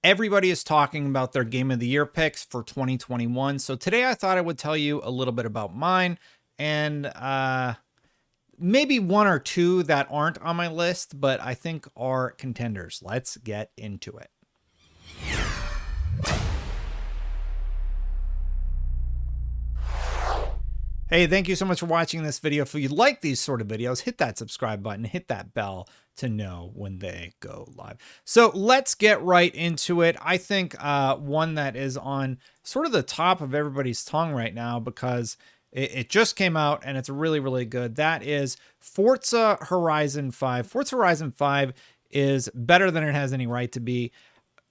Everybody is talking about their Game of the Year picks for 2021. So today I thought I would tell you a little bit about mine and maybe one or two that aren't on my list, but I think are contenders. Let's get into it. Hey, thank you so much for watching this video. If you like these sort of videos, hit that subscribe button, hit that bell to know when they go live. So let's get right into it. I think one that is on sort of the top of everybody's tongue right now because it just came out and it's really, really good. That is Forza Horizon 5. Forza Horizon 5 is better than it has any right to be.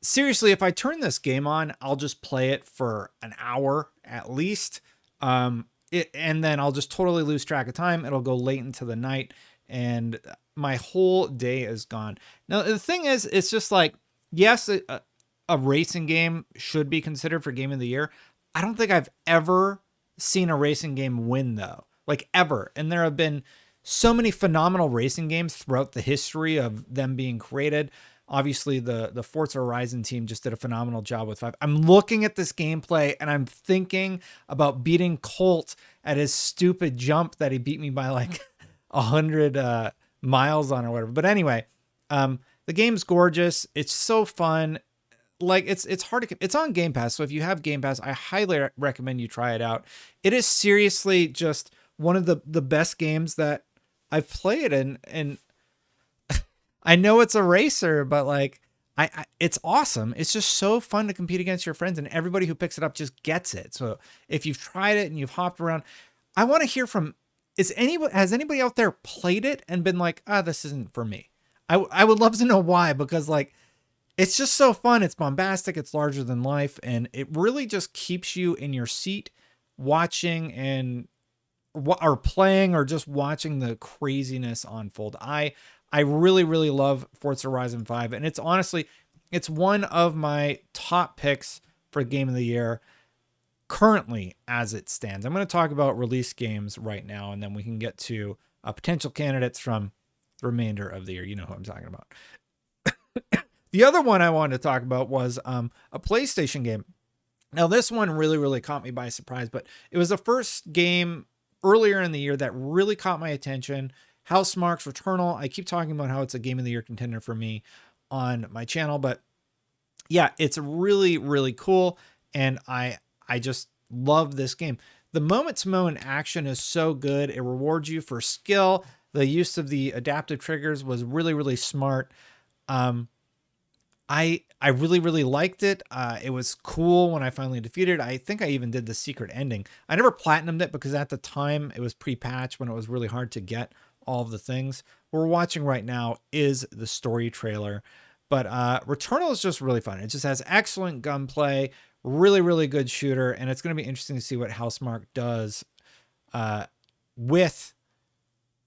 Seriously, if I turn this game on, I'll just play it for an hour at least. And then I'll just totally lose track of time. It'll go late into the night and my whole day is gone. Now, the thing is, it's just like, yes, a racing game should be considered for Game of the Year. I don't think I've ever seen a racing game win, though, like ever. And there have been so many phenomenal racing games throughout the history of them being created. Obviously, the Forza Horizon team just did a phenomenal job with 5. I'm looking at this gameplay and I'm thinking about beating Colt at his stupid jump that he beat me by like 100 miles on or whatever. But anyway, the game's gorgeous. It's so fun. Like it's hard to, it's on Game Pass. So if you have Game Pass, I highly recommend you try it out. It is seriously just one of the best games that I've played. And I know it's a racer, but like it's awesome. It's just so fun to compete against your friends, and everybody who picks it up just gets it. So if you've tried it and you've hopped around, I want to hear from, has anybody out there played it and been like, this isn't for me? I would love to know why, because like, it's just so fun. It's bombastic. It's larger than life. And it really just keeps you in your seat watching or playing or just watching the craziness unfold. I really, really love Forza Horizon 5. And it's honestly, it's one of my top picks for Game of the Year currently as it stands. I'm going to talk about release games right now, and then we can get to potential candidates from the remainder of the year. You know who I'm talking about. The other one I wanted to talk about was a PlayStation game. Now, this one really, really caught me by surprise, but it was the first game earlier in the year that really caught my attention. Housemarque's Returnal. I keep talking about how it's a Game of the Year contender for me on my channel, but yeah, it's really, really cool. And I just love this game. The moment-to-moment action is so good. It rewards you for skill. The use of the adaptive triggers was really, really smart. I really, really liked it. It was cool when I finally defeated it. I think I even did the secret ending. I never platinumed it because at the time it was pre-patch when it was really hard to get all of the things. What we're watching right now is the story trailer, but Returnal is just really fun. It just has excellent gunplay, really, really good shooter, and it's going to be interesting to see what Housemarque does with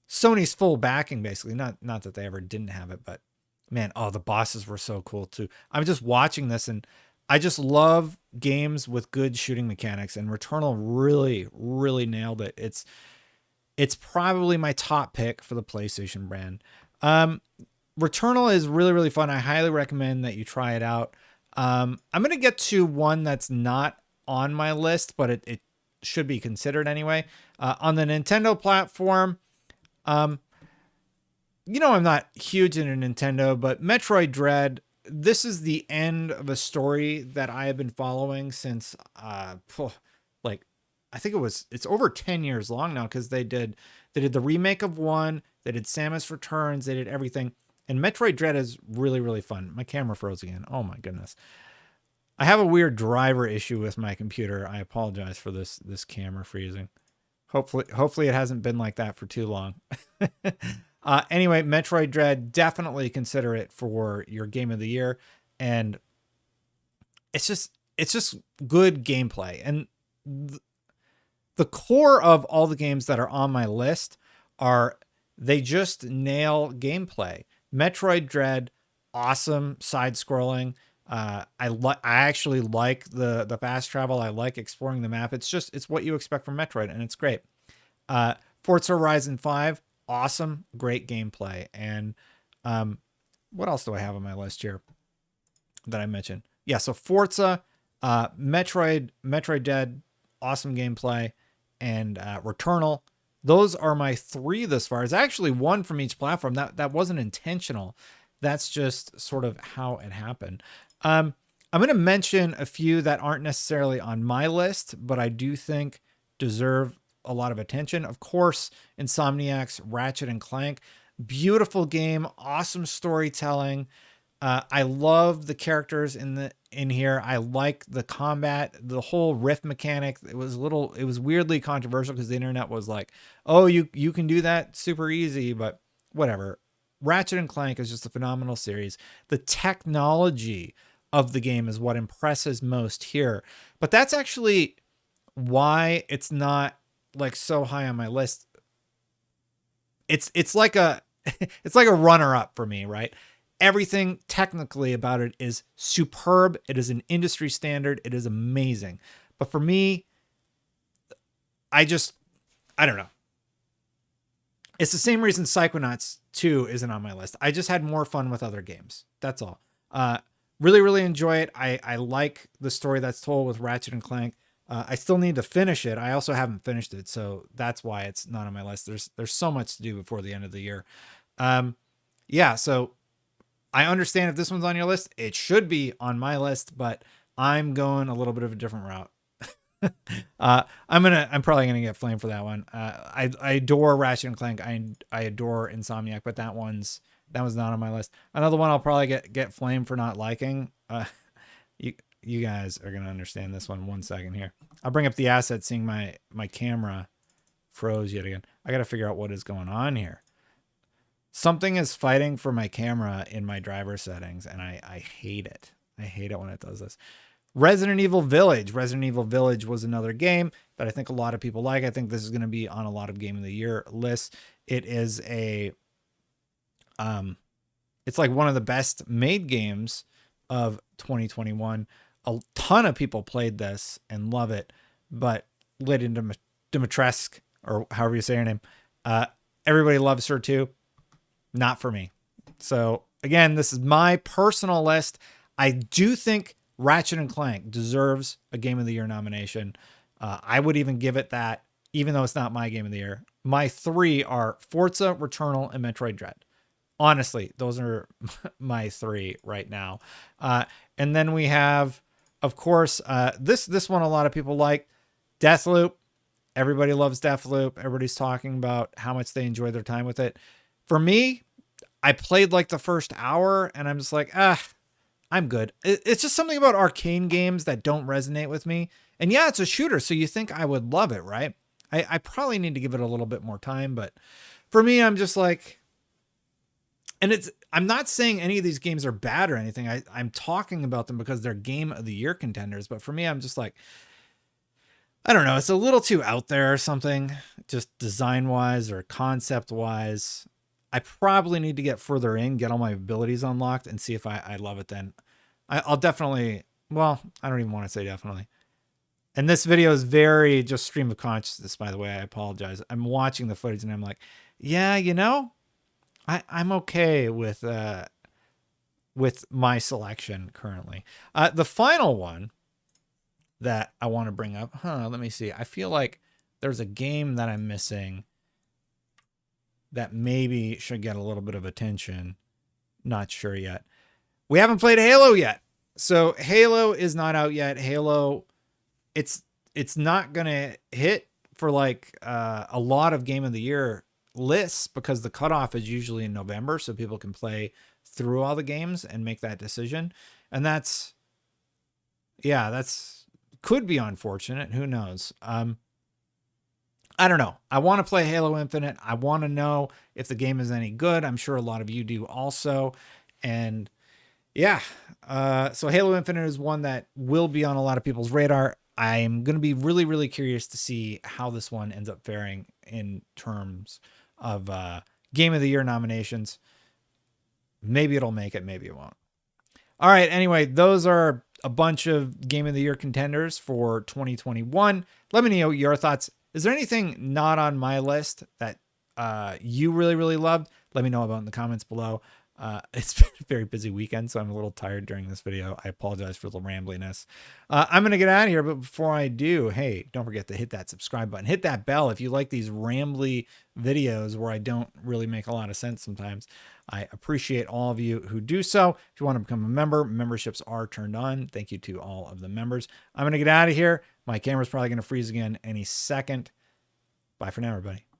Sony's full backing, basically. Not that they ever didn't have it, but man, the bosses were so cool too. I'm just watching this and I just love games with good shooting mechanics, and Returnal really, really nailed it. It's probably my top pick for the PlayStation brand. Returnal is really, really fun. I highly recommend that you try it out. I'm going to get to one that's not on my list, but it should be considered anyway. On the Nintendo platform, you know, I'm not huge into Nintendo, but Metroid Dread, this is the end of a story that I have been following since, like, I think it's over 10 years long now, because they did the remake of 1, they did Samus Returns, they did everything. And Metroid Dread is really, really fun. My camera froze again. Oh my goodness. I have a weird driver issue with my computer. I apologize for this camera freezing. Hopefully it hasn't been like that for too long. Anyway, Metroid Dread, definitely consider it for your Game of the Year. And it's just good gameplay. And the core of all the games that are on my list are, they just nail gameplay. Metroid Dread, awesome side scrolling. I actually like the fast travel. I like exploring the map. It's what you expect from Metroid, and it's great. Forza Horizon 5, awesome, great gameplay. And what else do I have on my list here that I mentioned? yeah, so Forza, Metroid Dead, awesome gameplay, and Returnal. Those are my three this far. It's actually one from each platform. That wasn't intentional. That's just sort of how it happened. I'm going to mention a few that aren't necessarily on my list, but I do think deserve a lot of attention. Of course, Insomniacs, Ratchet and Clank, beautiful game, awesome storytelling. I love the characters in here. I like the combat, the whole rift mechanic. It was weirdly controversial because the internet was like, "Oh, you can do that super easy," but whatever. Ratchet and Clank is just a phenomenal series. The technology of the game is what impresses most here. But that's actually why it's not like so high on my list. It's like a it's like a runner up for me, right? Everything technically about it is superb. It is an industry standard. It is amazing. But for me, I don't know. It's the same reason Psychonauts 2 isn't on my list. I just had more fun with other games. That's all. Really, really enjoy it. I like the story that's told with Ratchet and Clank. I still need to finish it. I also haven't finished it, so that's why it's not on my list. There's so much to do before the end of the year. Yeah, so I understand if this one's on your list, it should be on my list, but I'm going a little bit of a different route. I'm probably gonna get flamed for that one. I adore Ratchet and Clank. I adore Insomniac, but that was not on my list. Another one I'll probably get flamed for not liking. You guys are gonna understand this one. 1 second here. I'll bring up the asset, seeing my camera froze yet again. I gotta figure out what is going on here. Something is fighting for my camera in my driver settings, and I hate it. I hate it when it does this. Resident Evil Village. Resident Evil Village was another game that I think a lot of people like. I think this is going to be on a lot of Game of the Year lists. It is it's like one of the best made games of 2021. A ton of people played this and love it, but Lady Dimitrescu, or however you say her name, everybody loves her too. Not for me. So again, this is my personal list. I do think Ratchet and Clank deserves a Game of the Year nomination. I would even give it that, even though it's not my Game of the Year. My three are Forza, Returnal, and Metroid Dread. Honestly, those are my three right now. And then we have, of course, this one a lot of people like, Deathloop. Everybody loves Deathloop. Everybody's talking about how much they enjoy their time with it. For me, I played like the first hour and I'm just like, I'm good. It's just something about arcane games that don't resonate with me. And yeah, it's a shooter, so you think I would love it, right? I probably need to give it a little bit more time, but for me, I'm just like, and I'm not saying any of these games are bad or anything. I'm talking about them because they're Game of the Year contenders. But for me, I'm just like, I don't know. It's a little too out there or something, just design wise or concept wise. I probably need to get further in, get all my abilities unlocked, and see if I love it then. I'll definitely, well, I don't even want to say definitely. And this video is very just stream of consciousness, by the way. I apologize. I'm watching the footage and I'm like, yeah, I'm okay with my selection currently. The final one that I want to bring up, let me see. I feel like there's a game that I'm missing that maybe should get a little bit of attention. Not sure yet. We haven't played Halo yet. So Halo is not out yet. Halo, it's not going to hit for like a lot of Game of the Year lists because the cutoff is usually in November, so people can play through all the games and make that decision. And that's could be unfortunate. Who knows? I don't know. I want to play Halo Infinite. I want to know if the game is any good. I'm sure a lot of you do also. And yeah, so Halo Infinite is one that will be on a lot of people's radar. I'm going to be really, really curious to see how this one ends up faring in terms of Game of the Year nominations. Maybe it'll make it, maybe it won't. All right, anyway, those are a bunch of Game of the Year contenders for 2021. Let me know your thoughts. Is there anything not on my list that you really, really loved? Let me know about in the comments below. It's been a very busy weekend, so I'm a little tired during this video. I apologize for the rambliness. I'm going to get out of here, but before I do, hey, don't forget to hit that subscribe button. Hit that bell if you like these rambly videos where I don't really make a lot of sense sometimes. I appreciate all of you who do so. If you want to become a member, memberships are turned on. Thank you to all of the members. I'm going to get out of here. My camera's probably going to freeze again any second. Bye for now, everybody.